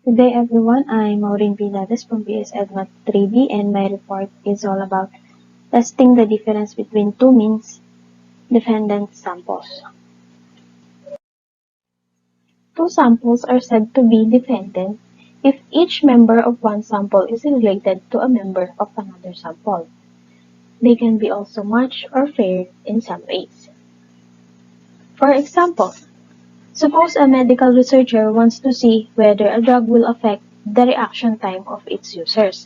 Good day everyone, I'm Maureen Vilades from BS EdMath 3D and my report is all about testing the difference between two means dependent samples. Two samples are said to be dependent if each member of one sample is related to a member of another sample. They can be also matched or paired in some ways. For example, suppose a medical researcher wants to see whether a drug will affect the reaction time of its users.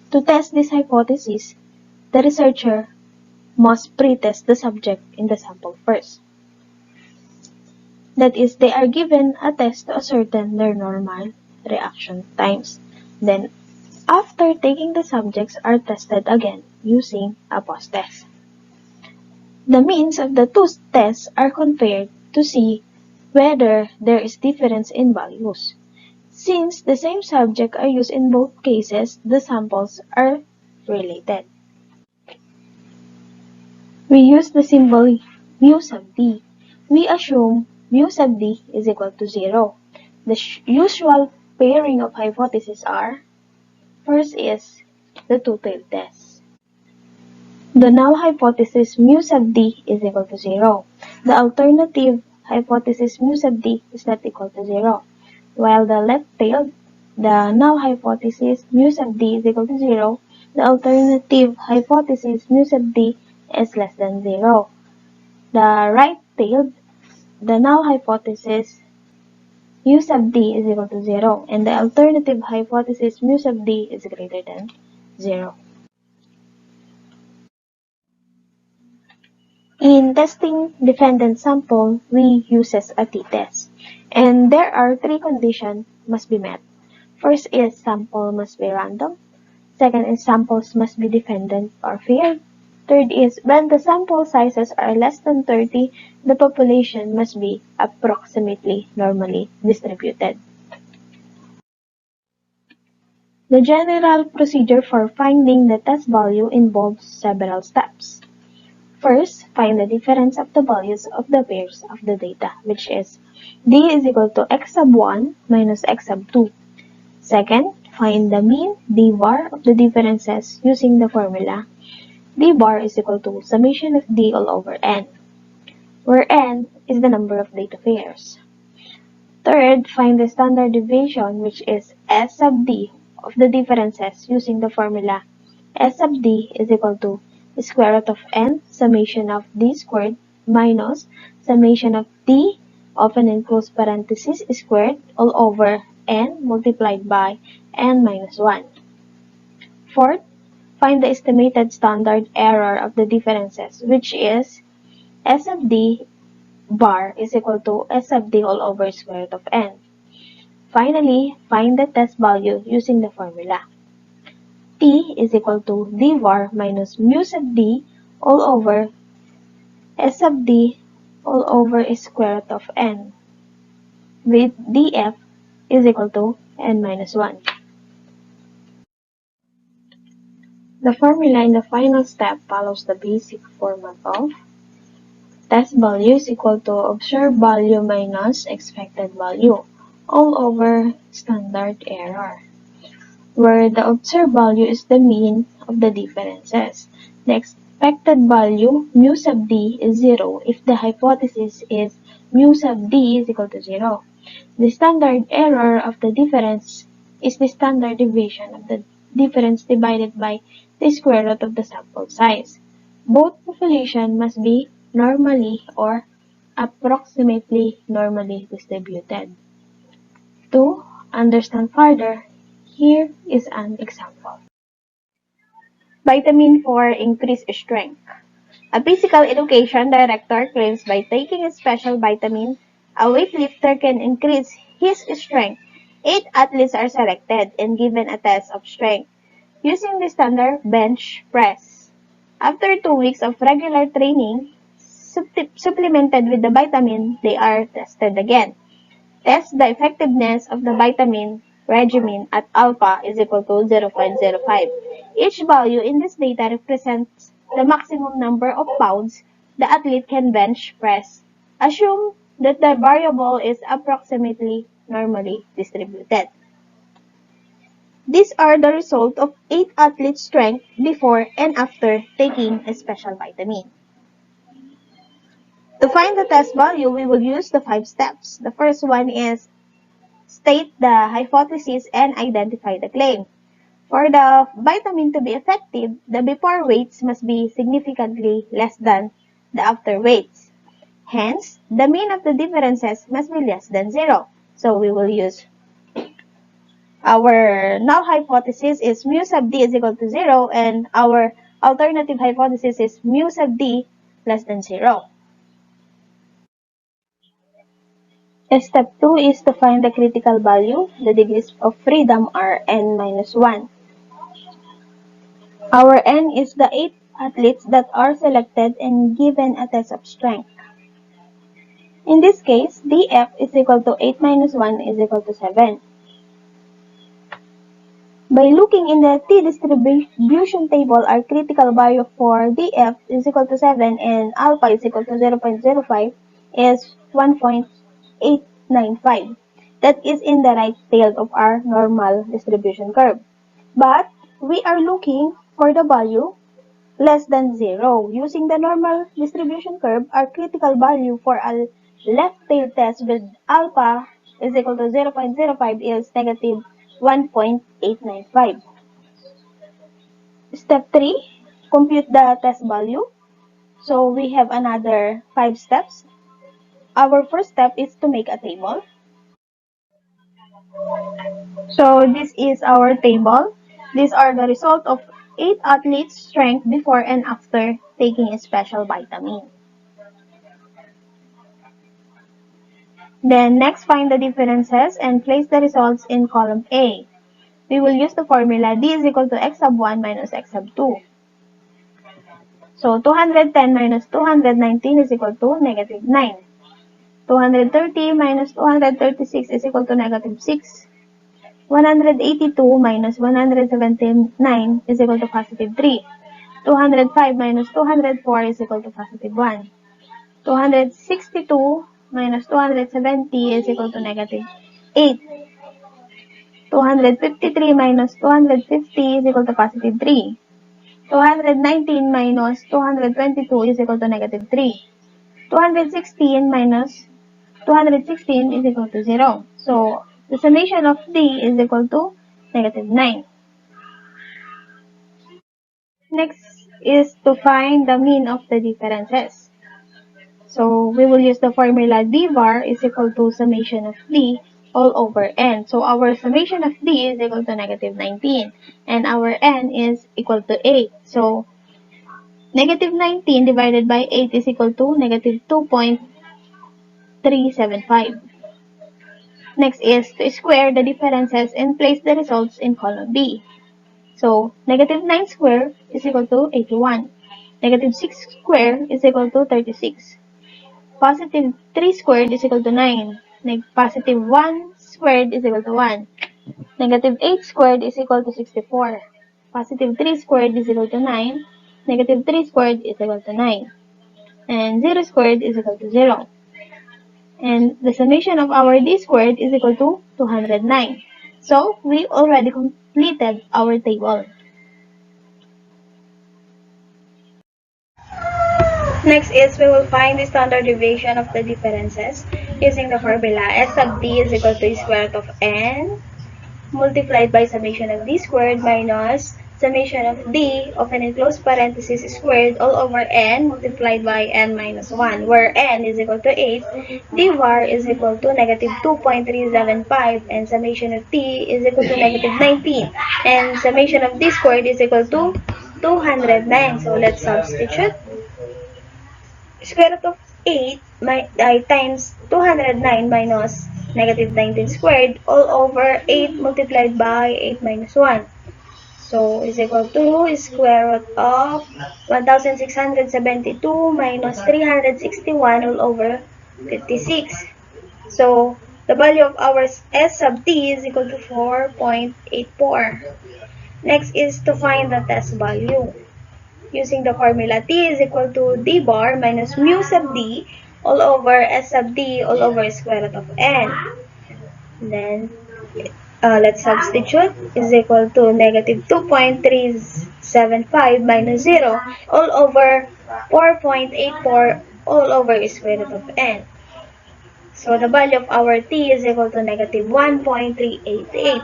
To test this hypothesis, the researcher must pre-test the subject in the sample first. That is, they are given a test to ascertain their normal reaction times. Then, after taking the subjects are tested again using a post-test. The means of the two tests are compared to see whether there is difference in values. Since the same subject are used in both cases, the samples are related. We use the symbol mu sub d. We assume mu sub d is equal to 0. The usual pairing of hypotheses are, first is the two-tailed test. The null hypothesis mu sub d is equal to 0. The alternative hypothesis mu sub d is not equal to 0. While the left-tailed, the null hypothesis mu sub d is equal to 0, the alternative hypothesis mu sub d is less than 0. The right-tailed, the null hypothesis mu sub d is equal to 0, and the alternative hypothesis mu sub d is greater than 0. In testing dependent sample, we use a t-test, and there are three conditions must be met. First is sample must be random. Second is samples must be dependent or paired. Third is when the sample sizes are less than 30, the population must be approximately normally distributed. The general procedure for finding the test value involves several steps. First, find the difference of the values of the pairs of the data, which is d is equal to x sub 1 minus x sub 2. Second, find the mean d bar of the differences using the formula d bar is equal to summation of d all over n, where n is the number of data pairs. Third, find the standard deviation, which is s sub d of the differences using the formula s sub d is equal to the square root of n summation of d squared minus summation of d open and close parenthesis squared all over n multiplied by n minus 1. Fourth, find the estimated standard error of the differences, which is s of d bar is equal to s of d all over square root of n. Finally, find the test value using the formula. T is equal to d var minus mu sub d all over s sub d all over square root of n, with df is equal to n minus 1. The formula in the final step follows the basic format of test value is equal to observed value minus expected value all over standard error, where the observed value is the mean of the differences. The expected value, mu sub d, is 0 if the hypothesis is mu sub d is equal to 0. The standard error of the difference is the standard deviation of the difference divided by the square root of the sample size. Both population must be normally or approximately normally distributed. To understand further, here is an example. Vitamin 4 increase strength. A physical education director claims by taking a special vitamin, a weightlifter can increase his strength. 8 athletes are selected and given a test of strength using the standard bench press. After 2 weeks of regular training, supplemented with the vitamin, they are tested again. Test the effectiveness of the vitamin regimen at alpha is equal to 0.05. Each value in this data represents the maximum number of pounds the athlete can bench press. Assume that the variable is approximately normally distributed. These are the result of 8 athletes' strength before and after taking a special vitamin. To find the test value, we will use the 5 steps. The first one is state the hypothesis and identify the claim. For the vitamin to be effective, the before weights must be significantly less than the after weights. Hence, the mean of the differences must be less than 0. So we will use our null hypothesis is mu sub d is equal to 0 and our alternative hypothesis is mu sub d less than 0. Step 2 is to find the critical value. The degrees of freedom are n minus 1. Our n is the 8 athletes that are selected and given a test of strength. In this case, df is equal to 8 minus 1 is equal to 7. By looking in the t-distribution table, our critical value for df is equal to 7 and alpha is equal to 0.05 is 1.895. That is in the right tail of our normal distribution curve. But we are looking for the value less than 0. Using the normal distribution curve, our critical value for a left tail test with alpha is equal to 0.05 is negative 1.895. Step 3, compute the test value. So we have another 5 steps. Our first step is to make a table. So this is our table. These are the result of 8 athletes' strength before and after taking a special vitamin. Then next, find the differences and place the results in column A. We will use the formula d is equal to x sub 1 minus x sub 2. So 210 minus 219 is equal to negative 9. 230 minus 236 is equal to negative 6. 182 minus 179 is equal to positive 3. 205 minus 204 is equal to positive 1. 262 minus 270 is equal to negative 8. 253 minus 250 is equal to positive 3. 219 minus 222 is equal to negative 3. 216 minus 216 is equal to 0. So, the summation of d is equal to negative 9. Next is to find the mean of the differences. So, we will use the formula d bar is equal to summation of d all over n. So, our summation of d is equal to negative 19. And our n is equal to 8. So, negative 19 divided by 8 is equal to negative 2.375. Next is to square the differences and place the results in column B. So, negative 9 squared is equal to 81. Negative 6 squared is equal to 36. Positive 3 squared is equal to 9. Positive 1 squared is equal to 1. Negative 8 squared is equal to 64. Positive 3 squared is equal to 9. Negative 3 squared is equal to 9. And 0 squared is equal to 0. And the summation of our d squared is equal to 209. So, we already completed our table. Next is we will find the standard deviation of the differences using the formula s sub d is equal to square root of n multiplied by summation of d squared minus summation of d of an enclosed parenthesis squared all over n multiplied by n minus 1, where n is equal to 8, d var is equal to negative 2.375, and summation of t is equal to negative 19, and summation of d squared is equal to 209. So let's substitute. Square root of 8 times 209 minus negative 19 squared all over 8 multiplied by 8 minus 1. So, is equal to square root of 1672 minus 361 all over 56. So, the value of our S sub t is equal to 4.84. Next is to find the test value. Using the formula t is equal to d bar minus mu sub d all over s sub d all over square root of n. Then, Let's substitute is equal to negative 2.375 minus 0 all over 4.84 all over square root of n. So the value of our t is equal to negative 1.388.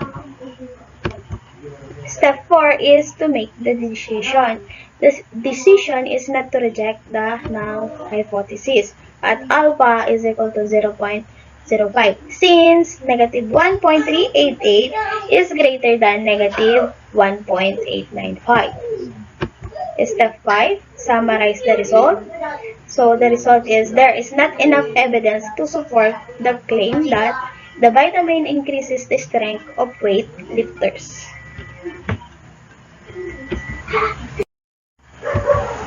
Step 4 is to make the decision. The decision is not to reject the null hypothesis at alpha is equal to 0.05 since negative 1.388 is greater than negative 1.895. Step 5, summarize the result. So the result is there is not enough evidence to support the claim that the vitamin increases the strength of weight lifters.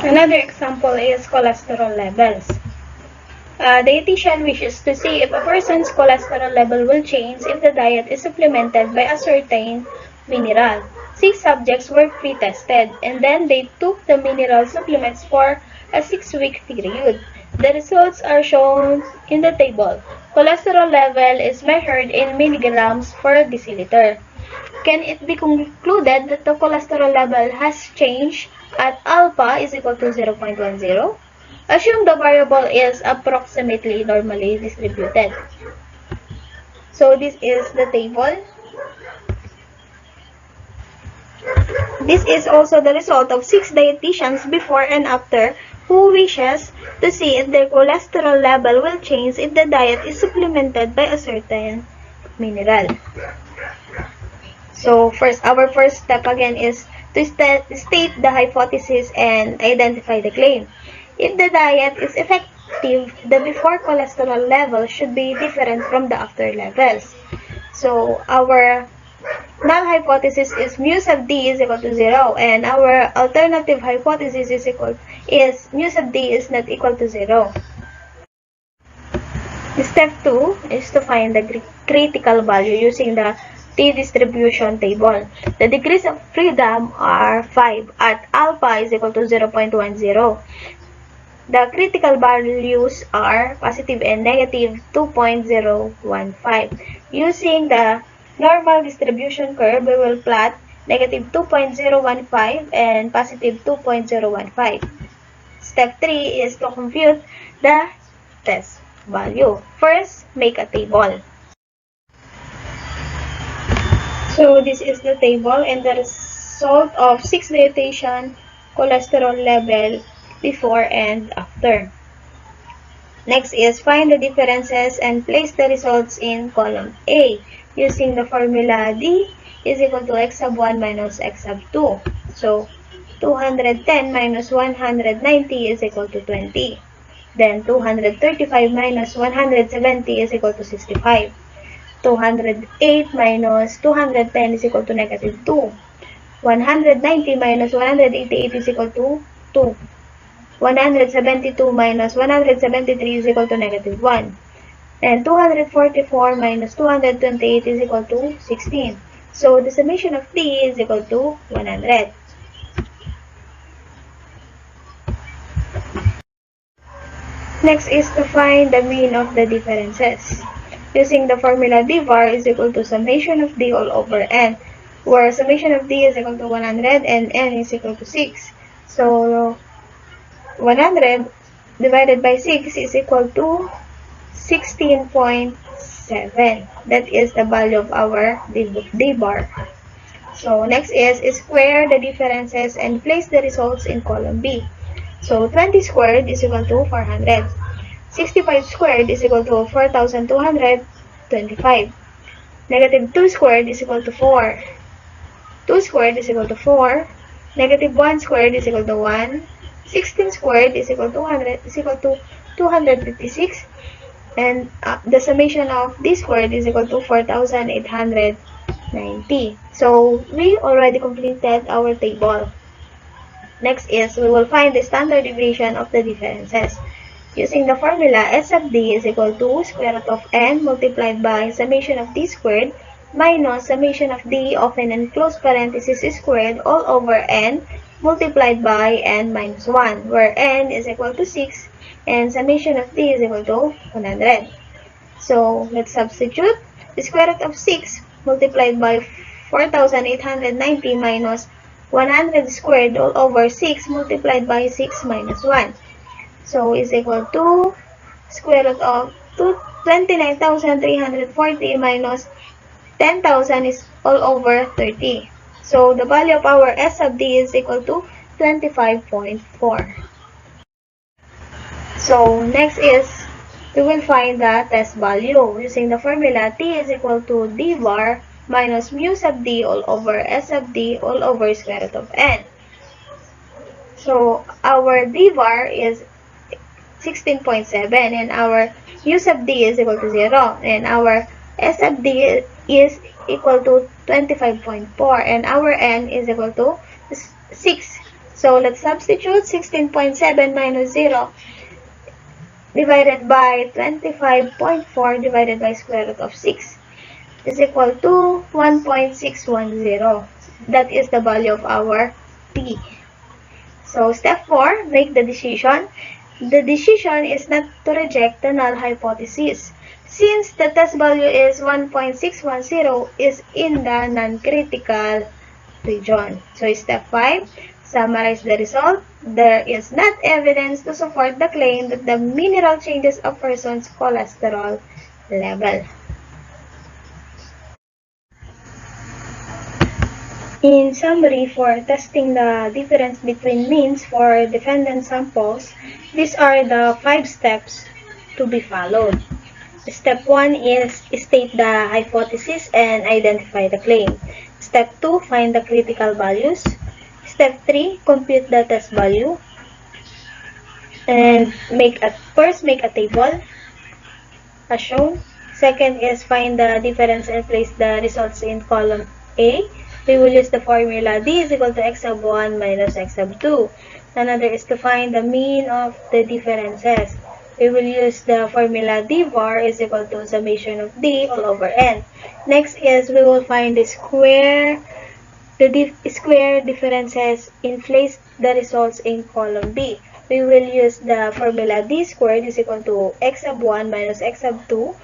Another example is cholesterol levels. A dietitian wishes to see if a person's cholesterol level will change if the diet is supplemented by a certain mineral. 6 subjects were pre-tested and then they took the mineral supplements for a 6-week period. The results are shown in the table. Cholesterol level is measured in milligrams per deciliter. Can it be concluded that the cholesterol level has changed at alpha is equal to 0.10? Assume the variable is approximately normally distributed. So this is the table. This is also the result of 6 dietitians before and after who wishes to see if their cholesterol level will change if the diet is supplemented by a certain mineral. So our first step again is to state the hypothesis and identify the claim. If the diet is effective, the before cholesterol level should be different from the after levels. So our null hypothesis is mu sub d is equal to 0 and our alternative hypothesis is mu sub d is not equal to 0. Step 2 is to find the critical value using the t-distribution table. The degrees of freedom are 5 at alpha is equal to 0.10. The critical values are positive and negative 2.015. Using the normal distribution curve, we will plot negative 2.015 and positive 2.015. Step 3 is to compute the test value. First, make a table. So this is the table and the result of 6 dietitian cholesterol level before and after. Next is find the differences and place the results in column A using the formula D is equal to x sub 1 minus x sub 2. So 210 minus 190 is equal to 20. Then 235 minus 170 is equal to 65. 208 minus 210 is equal to negative 2. 190 minus 188 is equal to 2. 172 minus 173 is equal to negative 1. And 244 minus 228 is equal to 16. So the summation of t is equal to 100. Next is to find the mean of the differences. Using the formula d bar is equal to summation of d all over n, where summation of d is equal to 100 and n is equal to 6. So 100 divided by 6 is equal to 16.7. That is the value of our d bar. So next is square the differences and place the results in column B. So 20 squared is equal to 400. 65 squared is equal to 4,225. Negative 2 squared is equal to 4. 2 squared is equal to 4. Negative 1 squared is equal to 1. 16 squared is equal to 256. And the summation of this squared is equal to 4,890. So we already completed our table. Next is we will find the standard deviation of the differences. Using the formula s sub d is equal to square root of n multiplied by summation of d squared minus summation of d of n and close parenthesis squared all over n multiplied by n minus 1, where n is equal to 6 and summation of d is equal to 100. So let's substitute. The square root of 6 multiplied by 4,890 minus 100 squared all over 6 multiplied by 6 minus 1. So is equal to square root of 29,340 minus 10,000 is all over 30. So the value of our S sub D is equal to 25.4. So next is we will find the test value using the formula T is equal to D bar minus mu sub D all over S sub D all over square root of N. So our D bar is 16.7 and our U sub D is equal to 0 and our S sub D is equal to 25.4 and our N is equal to 6. So let's substitute 16.7 minus 0 divided by 25.4 divided by square root of 6 is equal to 1.610. That is the value of our T. So step 4, make the decision. The decision is not to reject the null hypothesis since the test value is 1.610 is in the non-critical region. So step 5, summarize the result. There is not evidence to support the claim that the mineral changes a person's cholesterol level. In summary, for testing the difference between means for dependent samples, these are the 5 steps to be followed. Step 1 is state the hypothesis and identify the claim. Step 2, find the critical values. Step 3, compute the test value. And first make a table as shown. Second is find the difference and place the results in column A. We will use the formula D is equal to x sub 1 minus x sub 2. Another is to find the mean of the differences. We will use the formula D bar is equal to summation of D all over N. Next is we will find the square differences and place the results in column B. We will use the formula D squared is equal to x sub 1 minus x sub 2,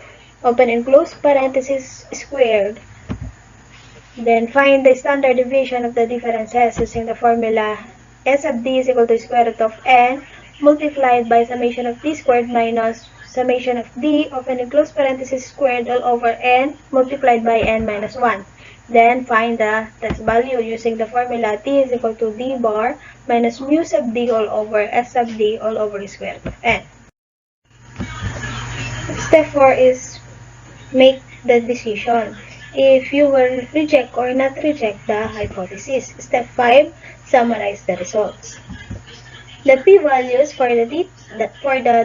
open and close parenthesis squared. Then find the standard deviation of the differences using the formula S sub D is equal to square root of N multiplied by summation of D squared minus summation of D, open and close parenthesis squared all over N multiplied by N minus 1. Then find the test value using the formula T is equal to D bar minus mu sub D all over S sub D all over square root of N. Step 4 is make the decision if you will reject or not reject the hypothesis. Step 5, summarize the results. The p-values for the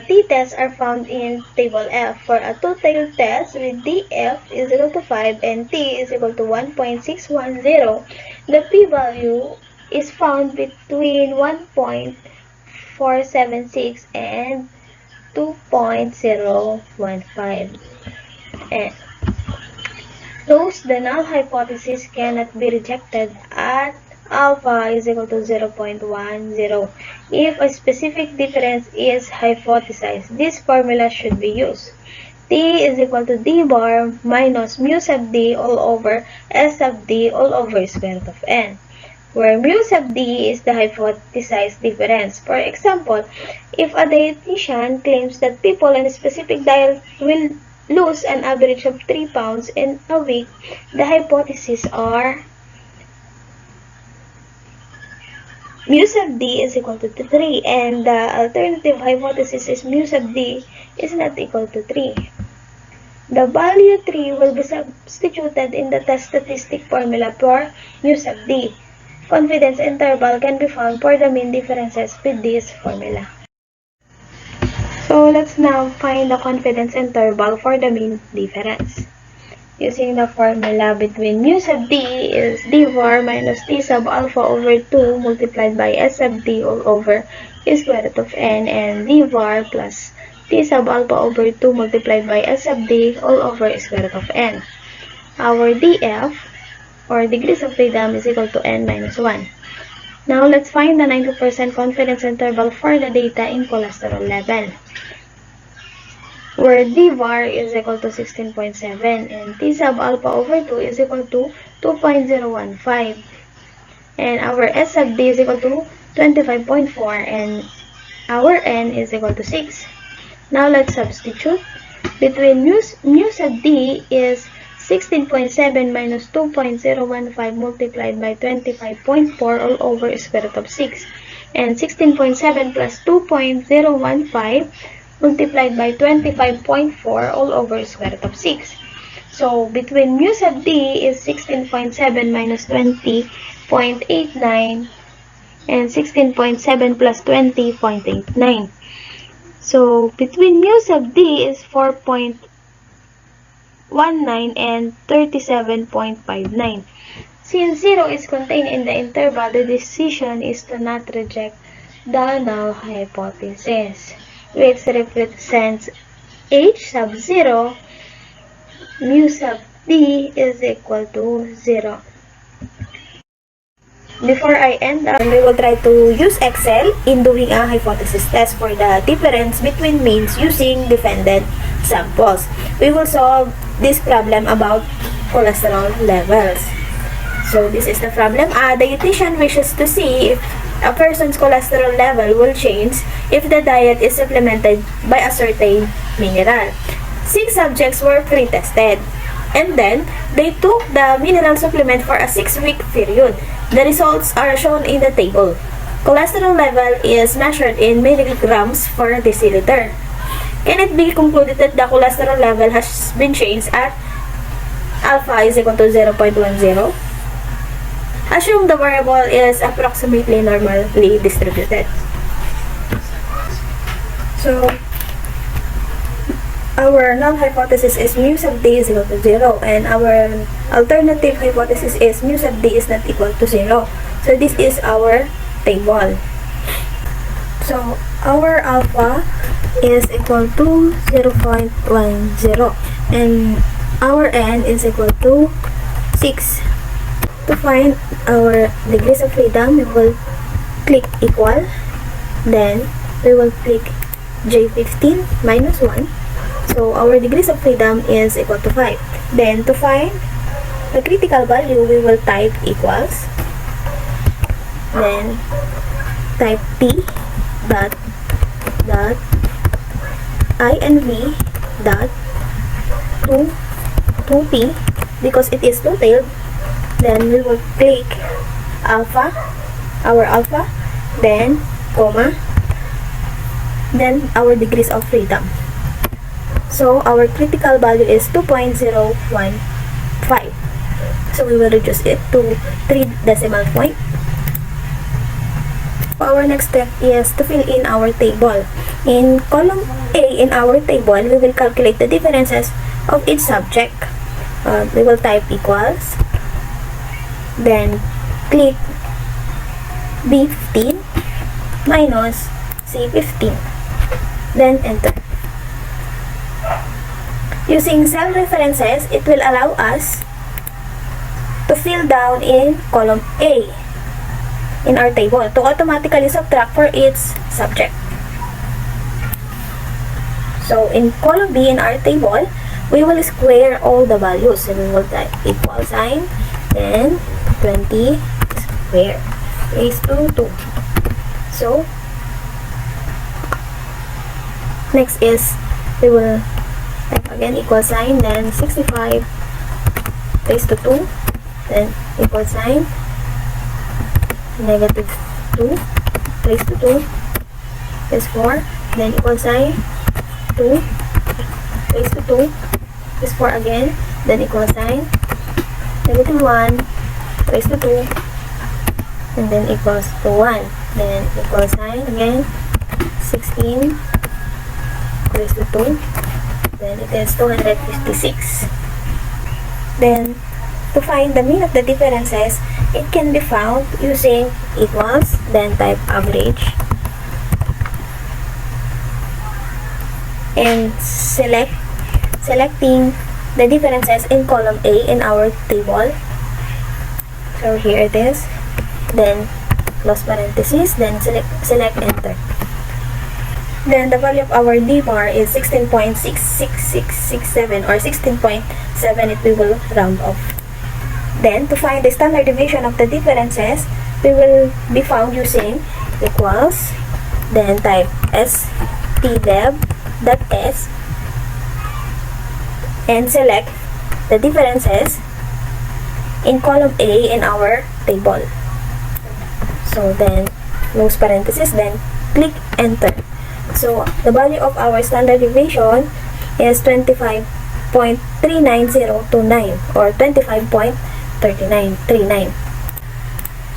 t-test are found in table F. For a two-tailed test with df is equal to 5 and t is equal to 1.610, the p-value is found between 1.476 and 2.015. And thus, the null hypothesis cannot be rejected at alpha is equal to 0.10. If a specific difference is hypothesized, this formula should be used. T is equal to D bar minus mu sub D all over S sub D all over square root of N, where mu sub D is the hypothesized difference. For example, if a dietitian claims that people on a specific diet will lose an average of 3 pounds in a week, the hypotheses are mu sub D is equal to 3 and the alternative hypothesis is mu sub D is not equal to 3. The value 3 will be substituted in the test statistic formula for mu sub D. Confidence interval can be found for the mean differences with this formula. So let's now find the confidence interval for the mean difference. Using the formula between mu sub D is D var minus T sub alpha over 2 multiplied by S sub D all over square root of N and D var plus T sub alpha over 2 multiplied by S sub D all over square root of N. Our DF or degrees of freedom is equal to N minus 1. Now let's find the 90% confidence interval for the data in cholesterol level. where d var is equal to 16.7 and t sub alpha over 2 is equal to 2.015 and our s sub d is equal to 25.4 and our n is equal to 6. Now let's substitute. Between mu sub d is 16.7 minus 2.015 multiplied by 25.4 all over square root of 6. And 16.7 plus 2.015 multiplied by 25.4 all over square root of 6. So, between mu sub d is 16.7 minus 20.89 and 16.7 plus 20.89. So, between mu sub d is 4.19 and 37.59. Since 0 is contained in the interval, the decision is to not reject the null hypothesis, which represents h sub 0, mu sub d is equal to 0. Before I end, we will try to use Excel in doing a hypothesis test for the difference between means using dependent samples. We will solve this problem about cholesterol levels. So this is the problem. The dietitian wishes to see if a person's cholesterol level will change if the diet is supplemented by a certain mineral. 6 subjects were pre-tested, and then they took the mineral supplement for a 6-week period. The results are shown in the table. Cholesterol level is measured in milligrams per deciliter. Can it be concluded that the cholesterol level has been changed at alpha is equal to 0.10? Assume the variable is approximately normally distributed. So, our null hypothesis is mu sub d is equal to 0, and our alternative hypothesis is mu sub d is not equal to 0. So this is our table. So our alpha is equal to 0.10 and our n is equal to 6. To find our degrees of freedom, we will click equal, then we will click J15 minus 1. So, our degrees of freedom is equal to 5. Then, to find the critical value, we will type equals. Then, type T dot I and V dot 2P because it is two-tailed. Then, we will click alpha, our alpha, then, comma, then our degrees of freedom. So, our critical value is 2.015. So, we will reduce it to 3 decimal point. Our next step is to fill in our table. In column A in our table, we will calculate the differences of each subject. We will type equals. Then, click B15 minus C15. Then, enter. Using cell references, it will allow us to fill down in column A in our table to automatically subtract for each subject. So, in column B in our table, we will square all the values. So, we will type equal sign, then 20 square raised to 2. So, next is we will type again equal sign, then 65 raised to 2, then equal sign, negative 2 raised to 2 is 4, then equal sign, 2 raised to 2 is 4 again, then equal sign, negative 1 raised to 2, and then equals to 1, then equal sign again, 16 raised to 2, then it is 256. Then, to find the mean of the differences, it can be found using equals, then type average, and selecting the differences in column A in our table. So here it is. Then close parenthesis, then select enter. Then the value of our D bar is 16.66667 or 16.7 if we will round off. Then to find the standard deviation of the differences, we will be found using equals, then type stdev.s and select the differences in column A in our table. So then close parenthesis, then click enter. So the value of our standard deviation is 25.39029 or 25.3939.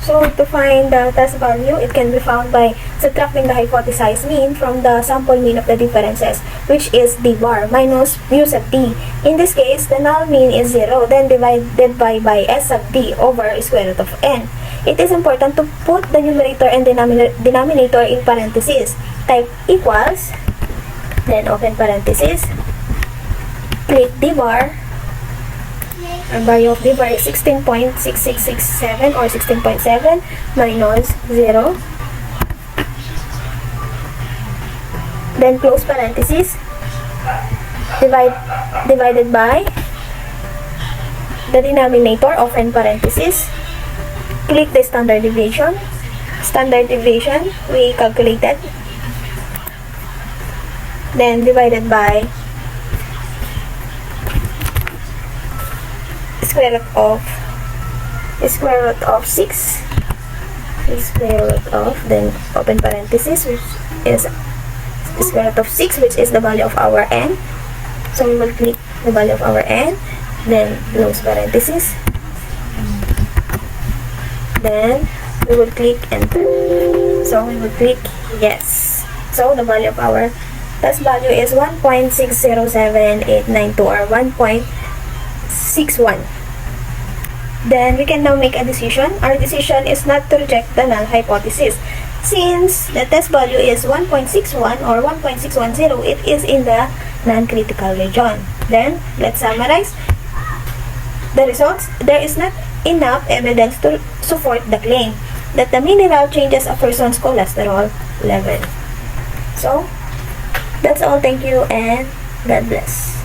So to find the test value, it can be found by subtracting the hypothesized mean from the sample mean of the differences, which is D bar minus mu sub D. In this case, the null mean is 0, then divided by S sub D over square root of n. It is important to put the numerator and denominator in parentheses. Type equals, then open parentheses, click D bar. Our value of D bar is 16.6667 or 16.7 minus 0. Then close parentheses, divided by the denominator, open parentheses, click the standard deviation. Standard deviation we calculated, then divided by square root of 6, square root of, then open parenthesis, which is square root of 6, which is the value of our n. So we will click the value of our n, then close parenthesis, then we will click enter. So we will click yes. So the value of our test value is 1.607892 or 1.61. Then we can now make a decision. Our decision is not to reject the null hypothesis. Since the test value is 1.61 or 1.610, it is in the non-critical region. Then let's summarize the results. There is not enough evidence to support the claim that the mineral changes a person's cholesterol level. So that's all. Thank you and God bless.